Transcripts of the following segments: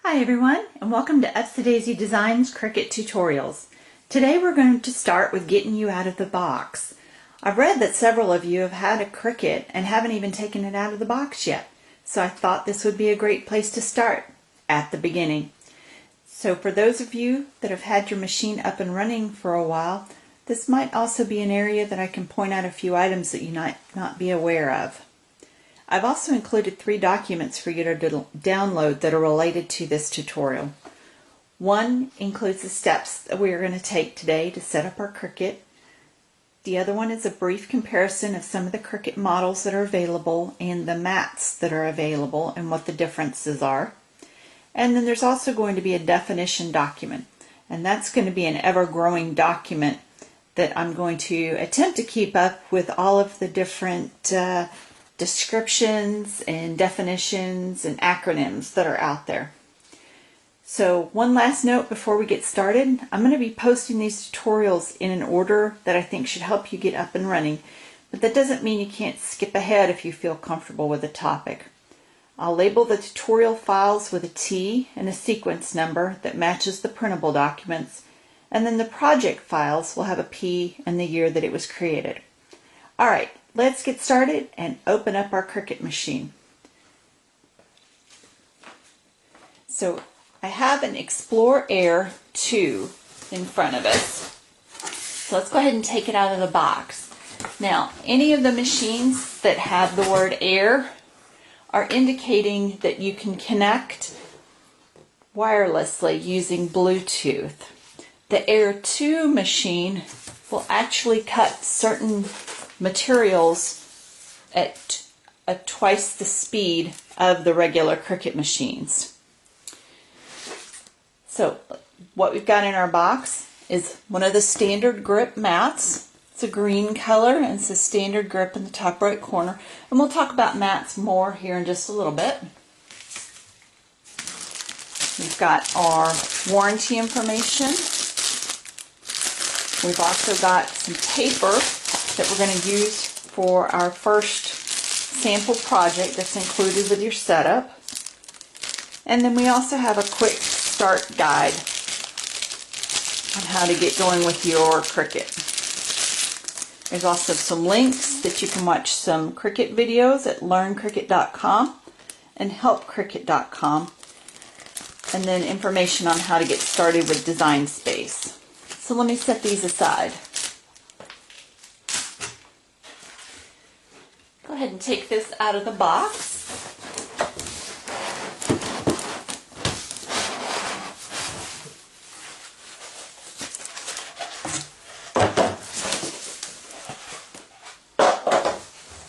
Hi everyone, and welcome to Upsy-Daisy Designs Cricut Tutorials. Today we're going to start with getting you out of the box. I've read that several of you have had a Cricut and haven't even taken it out of the box yet, so I thought this would be a great place to start, at the beginning. So for those of you that have had your machine up and running for a while, this might also be an area that I can point out a few items that you might not be aware of. I've also included 3 documents for you to download that are related to this tutorial. One includes the steps that we are going to take today to set up our Cricut. The other one is a brief comparison of some of the Cricut models that are available and the mats that are available and what the differences are. And then there's also going to be a definition document, and that's going to be an ever-growing document that I'm going to attempt to keep up with all of the different descriptions and definitions and acronyms that are out there. So one last note before we get started, I'm going to be posting these tutorials in an order that I think should help you get up and running, but that doesn't mean you can't skip ahead if you feel comfortable with the topic. I'll label the tutorial files with a T and a sequence number that matches the printable documents, and then the project files will have a P and the year that it was created. Alright, let's get started and open up our Cricut machine. So I have an Explore Air 2 in front of us. So let's go ahead and take it out of the box. Now, any of the machines that have the word Air are indicating that you can connect wirelessly using Bluetooth. The Air 2 machine will actually cut certain materials at twice the speed of the regular Cricut machines. So what we've got in our box is one of the standard grip mats. It's a green color and it's a standard grip in the top right corner. And we'll talk about mats more here in just a little bit. We've got our warranty information. We've also got some paper that we're going to use for our first sample project that's included with your setup. And then we also have a quick start guide on how to get going with your Cricut. There's also some links that you can watch some Cricut videos at learncricut.com and helpcricut.com, and then information on how to get started with Design Space. So let me set these aside. Go ahead and take this out of the box.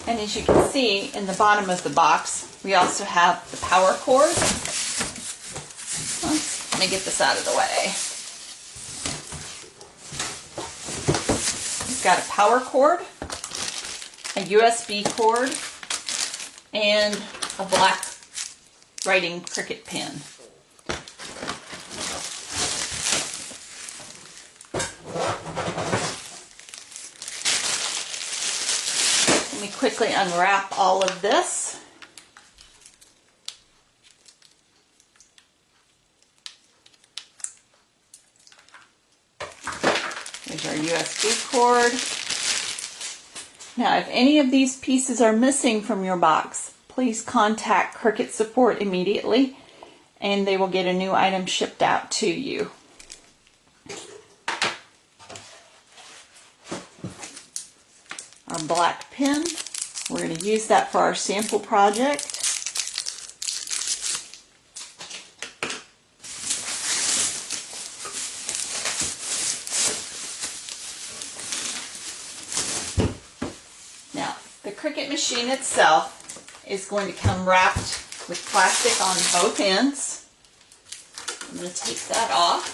And as you can see in the bottom of the box, we also have the power cord. Let me get this out of the way. We've got a power cord, a USB cord, and a black writing Cricut pen. Let me quickly unwrap all of this. There's our USB cord. Now, if any of these pieces are missing from your box, please contact Cricut support immediately and they will get a new item shipped out to you. Our black pen, we're going to use that for our sample project. Now, the Cricut machine itself is going to come wrapped with plastic on both ends. I'm going to take that off,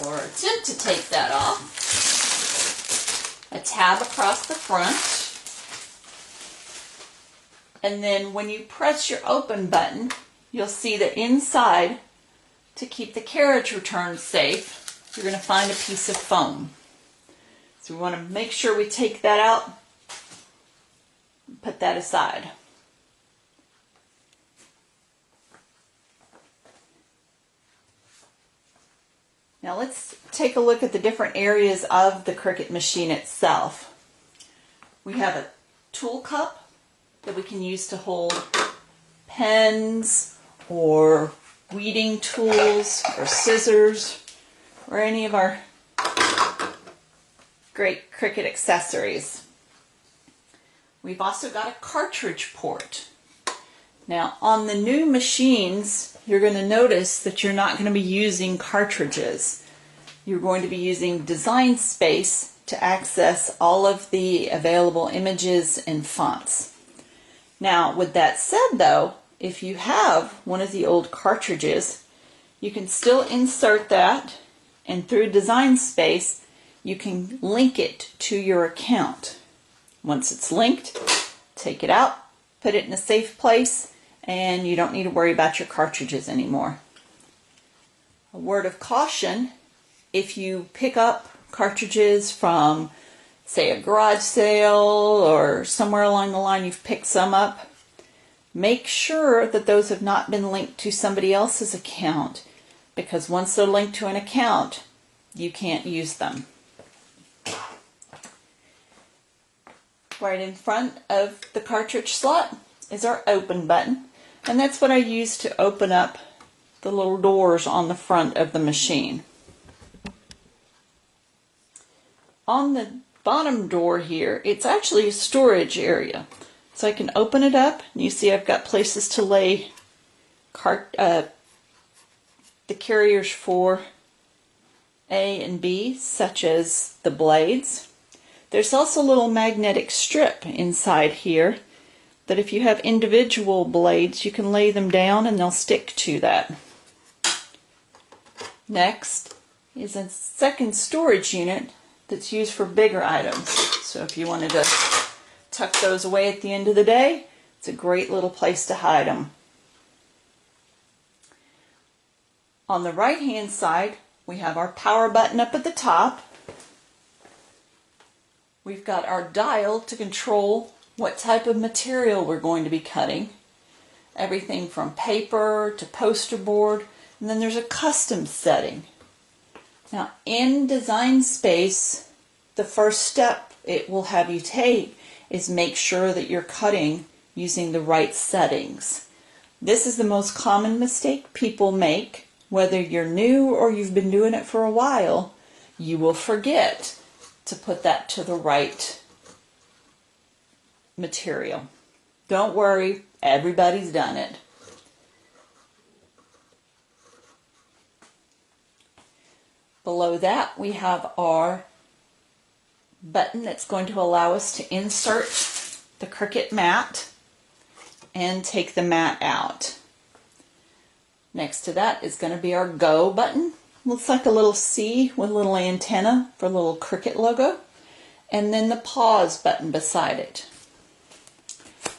or attempt to take that off. A tab across the front, and then when you press your open button, you'll see that inside, to keep the carriage return safe, you're going to find a piece of foam. So we want to make sure we take that out, put that aside. Now let's take a look at the different areas of the Cricut machine itself. We have a tool cup that we can use to hold pens or weeding tools or scissors or any of our great Cricut accessories. We've also got a cartridge port. Now on the new machines, you're going to notice that you're not going to be using cartridges. You're going to be using Design Space to access all of the available images and fonts. Now with that said though, if you have one of the old cartridges, you can still insert that, and through Design Space you can link it to your account. Once it's linked, take it out, put it in a safe place, and you don't need to worry about your cartridges anymore. A word of caution: if you pick up cartridges from, say, a garage sale or somewhere along the line you've picked some up, make sure that those have not been linked to somebody else's account, because once they're linked to an account, you can't use them. Right in front of the cartridge slot is our open button, and that's what I use to open up the little doors on the front of the machine. On the bottom door here, it's actually a storage area. So I can open it up, and you see I've got places to lay the carriers for A and B, such as the blades. There's also a little magnetic strip inside here that if you have individual blades, you can lay them down and they'll stick to that. Next is a second storage unit that's used for bigger items. So if you wanted to tuck those away at the end of the day, it's a great little place to hide them. On the right hand side, we have our power button up at the top. We've got our dial to control what type of material we're going to be cutting. Everything from paper to poster board, and then there's a custom setting. Now in Design Space, the first step it will have you take is make sure that you're cutting using the right settings. This is the most common mistake people make. Whether you're new or you've been doing it for a while, you will forget to put that to the right material. Don't worry, everybody's done it. Below that we have our button that's going to allow us to insert the Cricut mat and take the mat out. Next to that is going to be our Go button. Looks like a little C with a little antenna for a little Cricut logo. And then the Pause button beside it.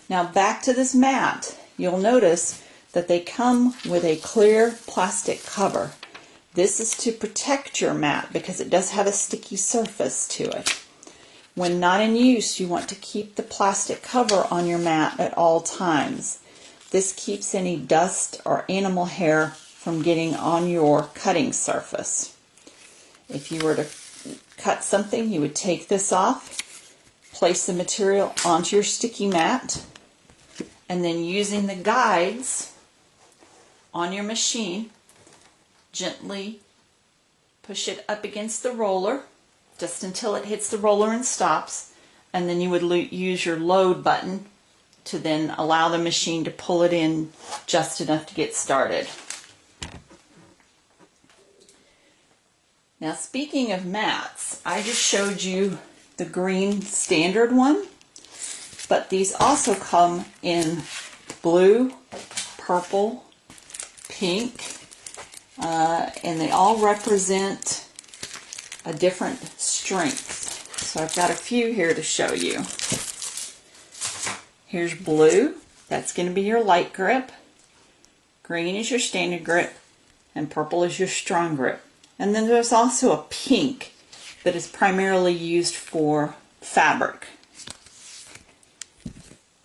Now back to this mat. You'll notice that they come with a clear plastic cover. This is to protect your mat because it does have a sticky surface to it. When not in use, you want to keep the plastic cover on your mat at all times. This keeps any dust or animal hair from getting on your cutting surface. If you were to cut something, you would take this off, place the material onto your sticky mat, and then using the guides on your machine, gently push it up against the roller just until it hits the roller and stops, and then you would use your load button to then allow the machine to pull it in just enough to get started. Now speaking of mats, I just showed you the green standard one, but these also come in blue, purple, pink, and they all represent a different strength. So I've got a few here to show you. Here's blue, that's going to be your light grip. Green is your standard grip, and purple is your strong grip. And then there's also a pink that is primarily used for fabric.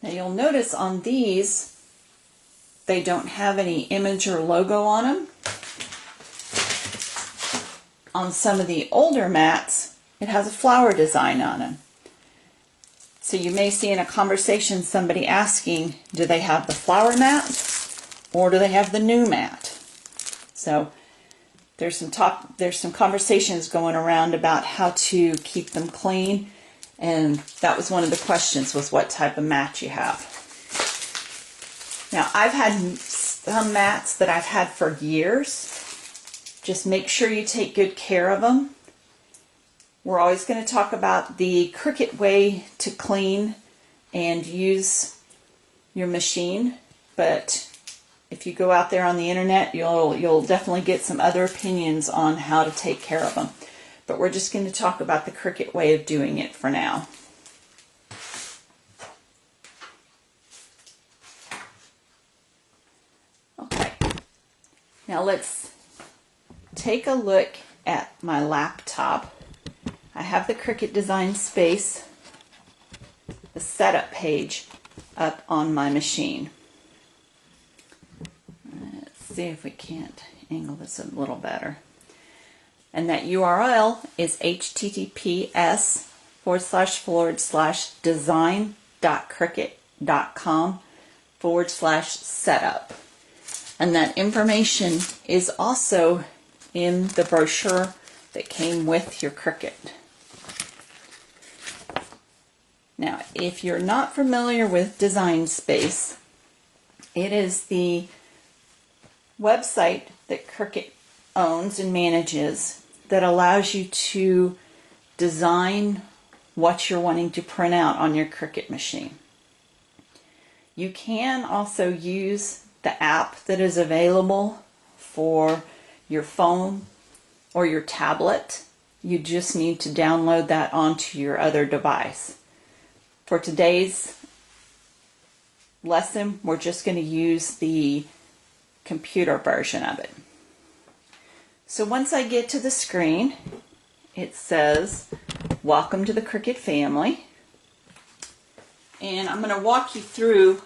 Now you'll notice on these, they don't have any image or logo on them. on some of the older mats, it has a flower design on them. So you may see in a conversation somebody asking, do they have the flower mat or do they have the new mat? So there's some conversations going around about how to keep them clean, and that was one of the questions, was what type of mat you have. Now, I've had some mats that I've had for years. Just make sure you take good care of them. We're always going to talk about the Cricut way to clean and use your machine, but if you go out there on the internet, you'll definitely get some other opinions on how to take care of them. But we're just going to talk about the Cricut way of doing it for now. Okay, now let's take a look at my laptop. I have the Cricut Design Space, the setup page, up on my machine. Let's see if we can't angle this a little better. And that URL is https://design.cricut.com/setup. And that information is also in the brochure that came with your Cricut. Now, if you're not familiar with Design Space, it is the website that Cricut owns and manages that allows you to design what you're wanting to print out on your Cricut machine. You can also use the app that is available for your phone or your tablet. You just need to download that onto your other device. For today's lesson, we're just going to use the computer version of it. So once I get to the screen, it says, "Welcome to the Cricut family." And I'm going to walk you through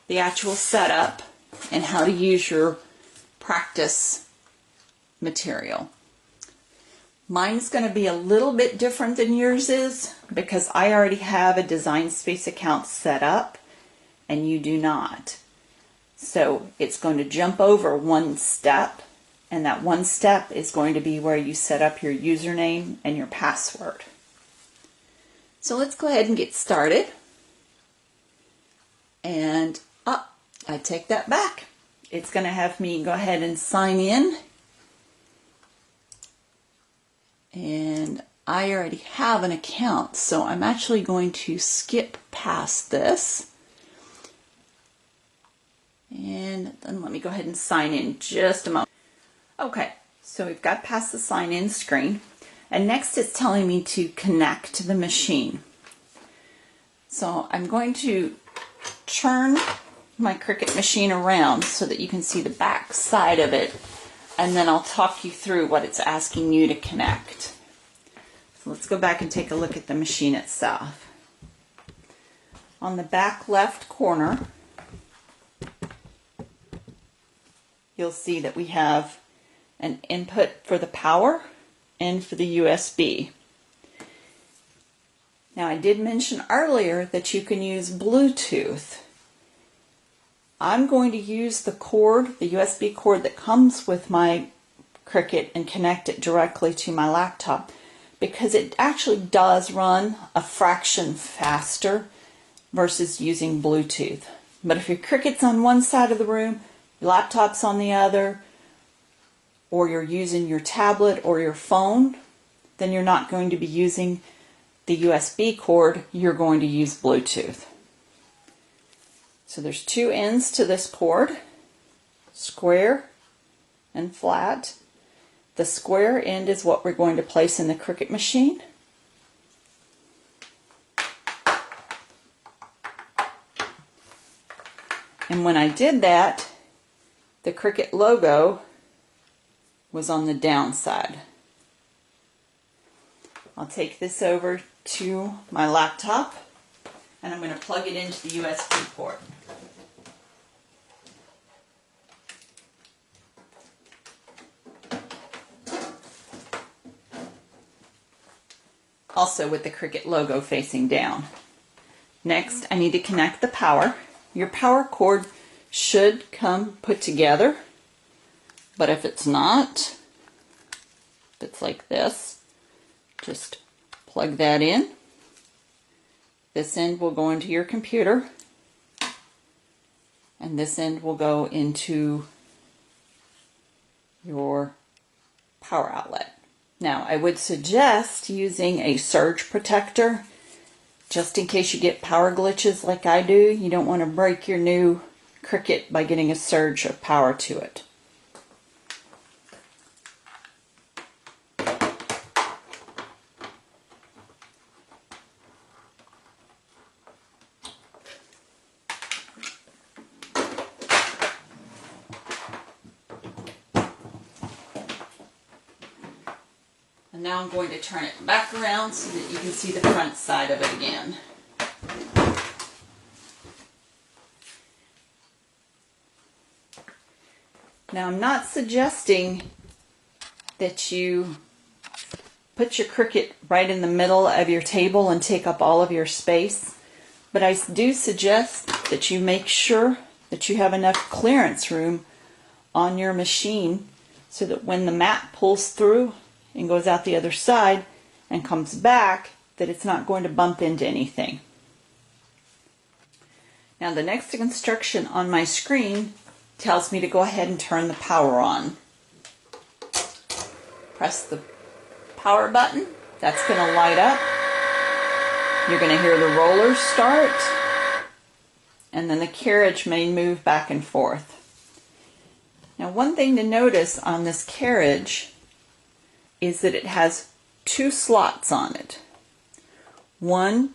the actual setup and how to use your practice material. Mine's going to be a little bit different than yours is because I already have a Design Space account set up and you do not. So it's going to jump over one step, and that one step is going to be where you set up your username and your password. So let's go ahead and get started. And I take that back. It's going to have me go ahead and sign in. And I already have an account, so I'm actually going to skip past this. And then let me go ahead and sign in just a moment. Okay, so we've got past the sign in screen. And next it's telling me to connect to the machine. So I'm going to turn my Cricut machine around so that you can see the back side of it, and then I'll talk you through what it's asking you to connect. So let's go back and take a look at the machine itself. On the back left corner, you'll see that we have an input for the power and for the USB. Now, I did mention earlier that you can use Bluetooth. I'm going to use the cord, the USB cord that comes with my Cricut, and connect it directly to my laptop because it actually does run a fraction faster versus using Bluetooth. But if your Cricut's on one side of the room, your laptop's on the other, or you're using your tablet or your phone, then you're not going to be using the USB cord, you're going to use Bluetooth. So there's two ends to this cord, square and flat. The square end is what we're going to place in the Cricut machine. And when I did that, the Cricut logo was on the down side. I'll take this over to my laptop and I'm going to plug it into the USB port. also with the Cricut logo facing down. Next, I need to connect the power. Your power cord should come put together, but if it's not, if it's like this, just plug that in. This end will go into your computer, and this end will go into your power outlet. Now, I would suggest using a surge protector just in case you get power glitches like I do. You don't want to break your new Cricut by getting a surge of power to it. And now I'm going to turn it back around so that you can see the front side of it again. Now, I'm not suggesting that you put your Cricut right in the middle of your table and take up all of your space, but I do suggest that you make sure that you have enough clearance room on your machine so that when the mat pulls through and goes out the other side and comes back, that it's not going to bump into anything. Now, the next instruction on my screen tells me to go ahead and turn the power on. Press the power button. That's going to light up. You're going to hear the rollers start, and then the carriage may move back and forth. Now, one thing to notice on this carriage is that it has two slots on it. One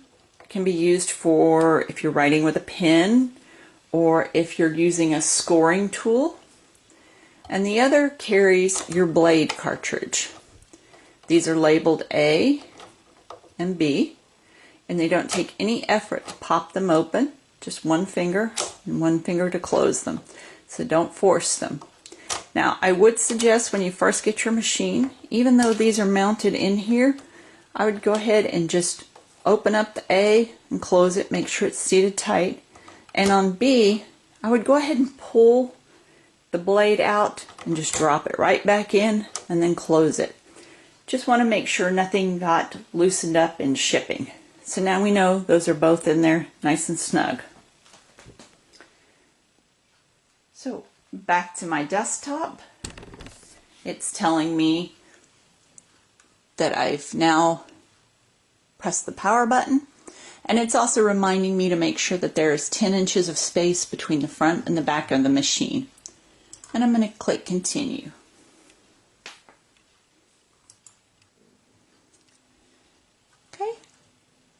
can be used for if you're writing with a pen or if you're using a scoring tool, and the other carries your blade cartridge. These are labeled A and B, and they don't take any effort to pop them open, just one finger and one finger to close them, so don't force them. Now, I would suggest when you first get your machine, even though these are mounted in here, I would go ahead and just open up the A and close it, make sure it's seated tight. And on B, I would go ahead and pull the blade out and just drop it right back in and then close it. Just want to make sure nothing got loosened up in shipping. So now we know those are both in there nice and snug. So back to my desktop, it's telling me that I've now pressed the power button, and it's also reminding me to make sure that there is 10 inches of space between the front and the back of the machine. And I'm going to click continue. Okay.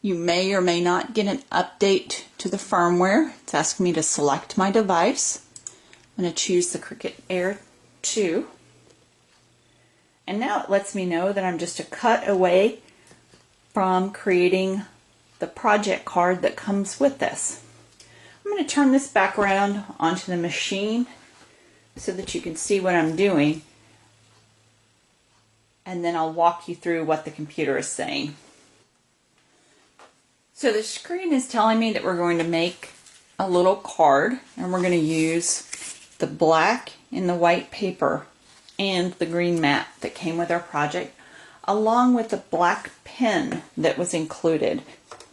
You may or may not get an update to the firmware. It's asking me to select my device. I'm going to choose the Cricut Air 2. And now it lets me know that I'm just a cut away from creating the project card that comes with this. I'm going to turn this back around onto the machine so that you can see what I'm doing, and then I'll walk you through what the computer is saying. So the screen is telling me that we're going to make a little card, and we're going to use the black and the white paper and the green mat that came with our project, along with the black pen that was included.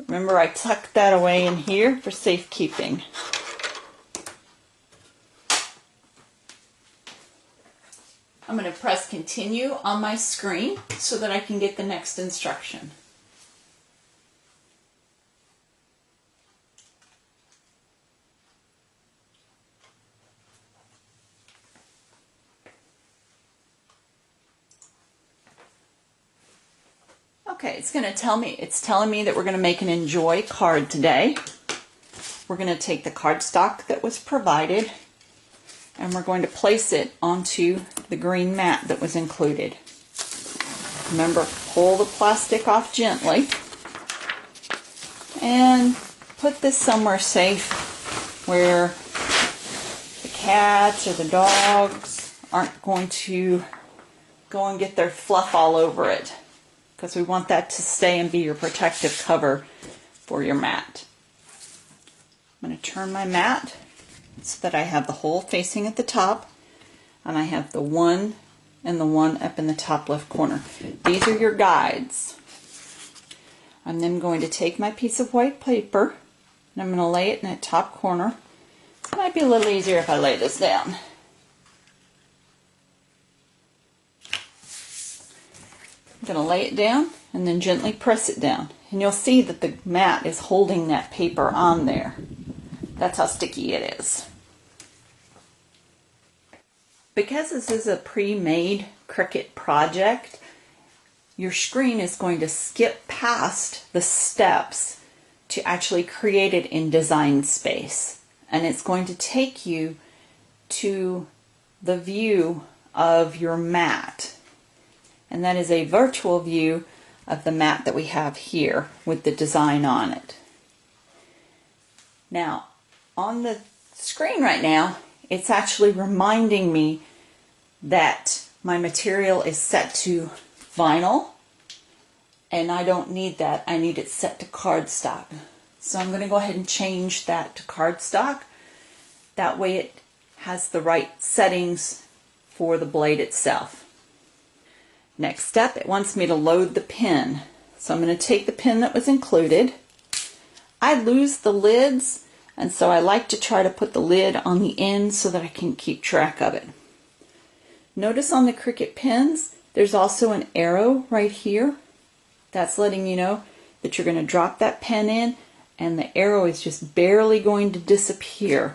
Remember, I tucked that away in here for safekeeping. I'm going to press continue on my screen so that I can get the next instruction. Okay, it's telling me that we're going to make an Enjoy card today. We're going to take the cardstock that was provided and we're going to place it onto the green mat that was included. Remember, pull the plastic off gently and put this somewhere safe where the cats or the dogs aren't going to go and get their fluff all over it, because we want that to stay and be your protective cover for your mat. I'm going to turn my mat so that I have the hole facing at the top, and I have the one and the one up in the top left corner. These are your guides. I'm then going to take my piece of white paper and I'm going to lay it in that top corner. It might be a little easier if I lay this down. I'm going to lay it down and then gently press it down. And you'll see that the mat is holding that paper on there. That's how sticky it is. Because this is a pre-made Cricut project, your screen is going to skip past the steps to actually create it in Design Space. And it's going to take you to the view of your mat. And that is a virtual view of the mat that we have here with the design on it. Now, on the screen right now, it's actually reminding me that my material is set to vinyl, and I don't need that. I need it set to cardstock. So I'm going to go ahead and change that to cardstock. That way it has the right settings for the blade itself. Next step, it wants me to load the pin. So I'm going to take the pin that was included. I lose the lids, and so I like to try to put the lid on the end so that I can keep track of it. Notice on the Cricut pins, there's also an arrow right here. That's letting you know that you're going to drop that pen in, and the arrow is just barely going to disappear.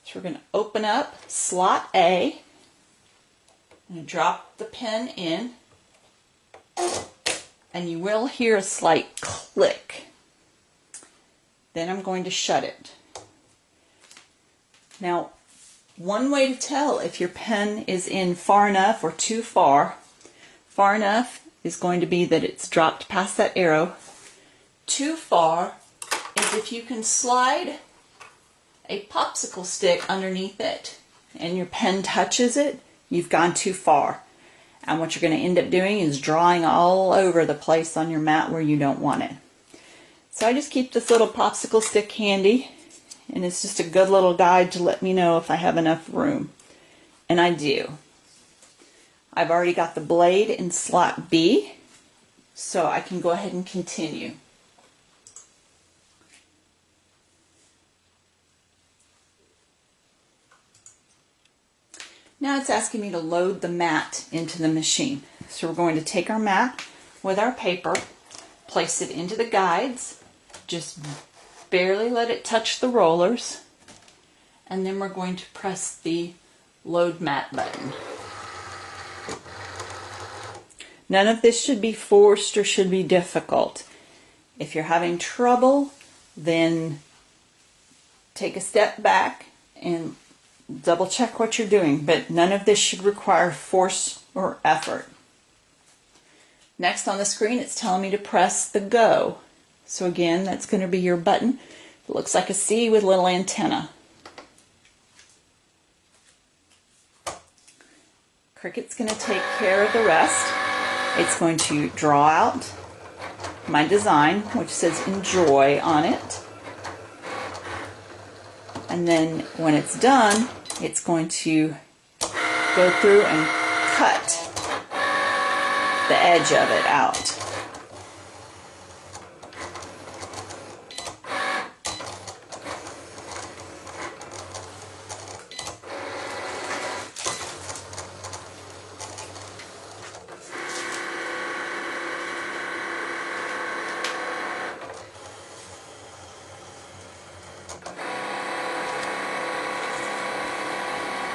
So we're going to open up slot A and drop the pen in, and you will hear a slight click. Then I'm going to shut it. Now, one way to tell if your pen is in far enough or too far, far enough is going to be that it's dropped past that arrow. Too far is if you can slide a popsicle stick underneath it and your pen touches it, you've gone too far. And what you're going to end up doing is drawing all over the place on your mat where you don't want it. So I just keep this little popsicle stick handy, and it's just a good little guide to let me know if I have enough room. And I do. I've already got the blade in slot B, so I can go ahead and continue. Now it's asking me to load the mat into the machine. So we're going to take our mat with our paper, place it into the guides, just barely let it touch the rollers, and then we're going to press the load mat button. None of this should be forced or should be difficult. If you're having trouble, then take a step back and double check what you're doing, but none of this should require force or effort. Next on the screen, it's telling me to press the go. So again, that's going to be your button. It looks like a C with a little antenna. Cricut's going to take care of the rest. It's going to draw out my design, which says enjoy on it. And then when it's done, it's going to go through and cut the edge of it out.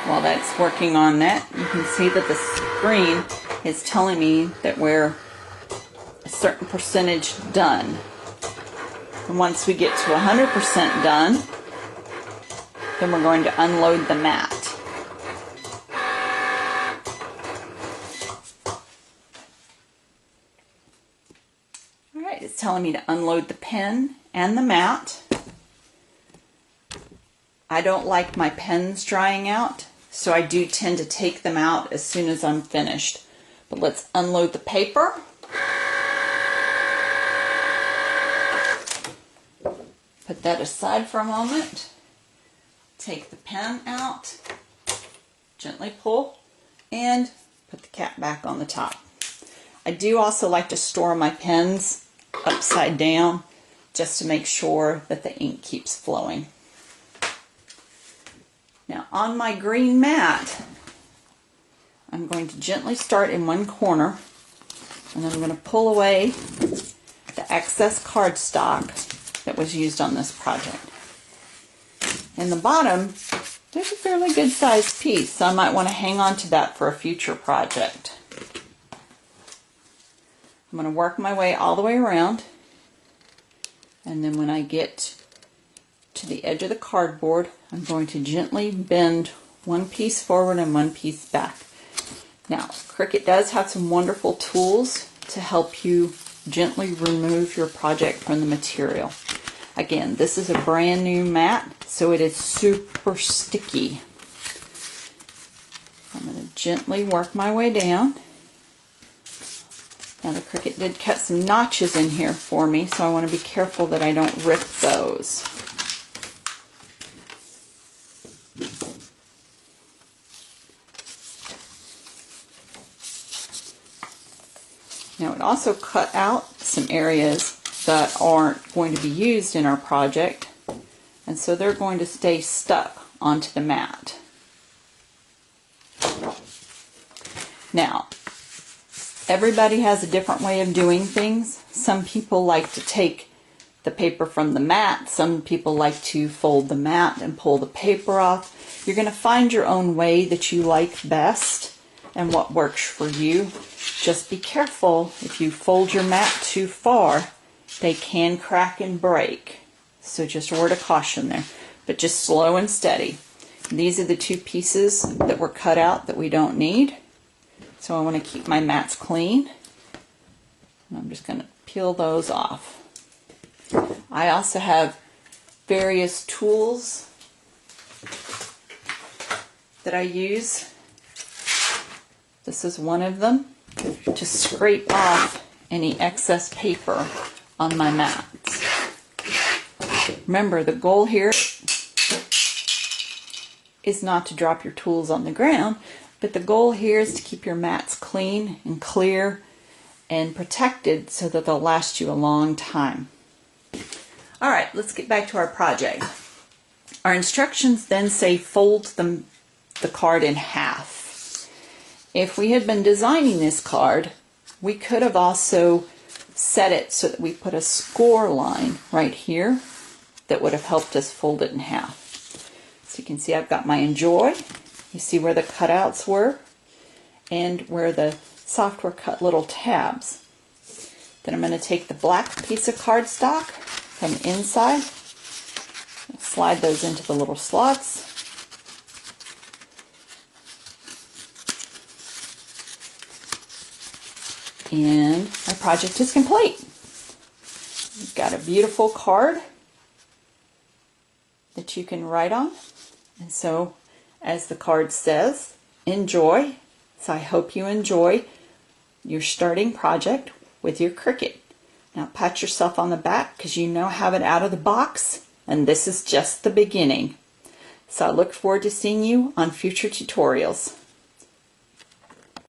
While that's working on that, you can see that the screen is telling me that we're a certain percentage done. And once we get to 100% done, then we're going to unload the mat. Alright, it's telling me to unload the pen and the mat. I don't like my pens drying out, so I do tend to take them out as soon as I'm finished. But let's unload the paper. Put that aside for a moment. Take the pen out, gently pull, and put the cap back on the top. I do also like to store my pens upside down just to make sure that the ink keeps flowing. Now on my green mat, I'm going to gently start in one corner, and I'm going to pull away the excess cardstock that was used on this project. In the bottom, there's a fairly good sized piece, so I might want to hang on to that for a future project. I'm going to work my way all the way around, and then when I get to the edge of the cardboard, I'm going to gently bend one piece forward and one piece back. Now, Cricut does have some wonderful tools to help you gently remove your project from the material. Again, this is a brand new mat, so it is super sticky. I'm going to gently work my way down. Now the Cricut did cut some notches in here for me, so I want to be careful that I don't rip those. Now it also cut out some areas that aren't going to be used in our project, and so they're going to stay stuck onto the mat. Now, everybody has a different way of doing things. Some people like to take the paper from the mat. Some people like to fold the mat and pull the paper off. You're going to find your own way that you like best and what works for you. Just be careful, if you fold your mat too far, they can crack and break. So just a word of caution there, but just slow and steady. These are the two pieces that were cut out that we don't need. So I want to keep my mats clean. And I'm just going to peel those off. I also have various tools that I use. This is one of them, to scrape off any excess paper on my mats. Remember, the goal here is not to drop your tools on the ground, but the goal here is to keep your mats clean and clear and protected so that they'll last you a long time. Alright, let's get back to our project. Our instructions then say fold the card in half. If we had been designing this card, we could have also set it so that we put a score line right here that would have helped us fold it in half. So you can see I've got my enjoy. You see where the cutouts were and where the software cut little tabs. Then I'm going to take the black piece of cardstock from the inside, slide those into the little slots. And my project is complete. You've got a beautiful card that you can write on. And so, as the card says, enjoy. So I hope you enjoy your starting project with your Cricut. Now pat yourself on the back because you now have it out of the box, and this is just the beginning. So I look forward to seeing you on future tutorials.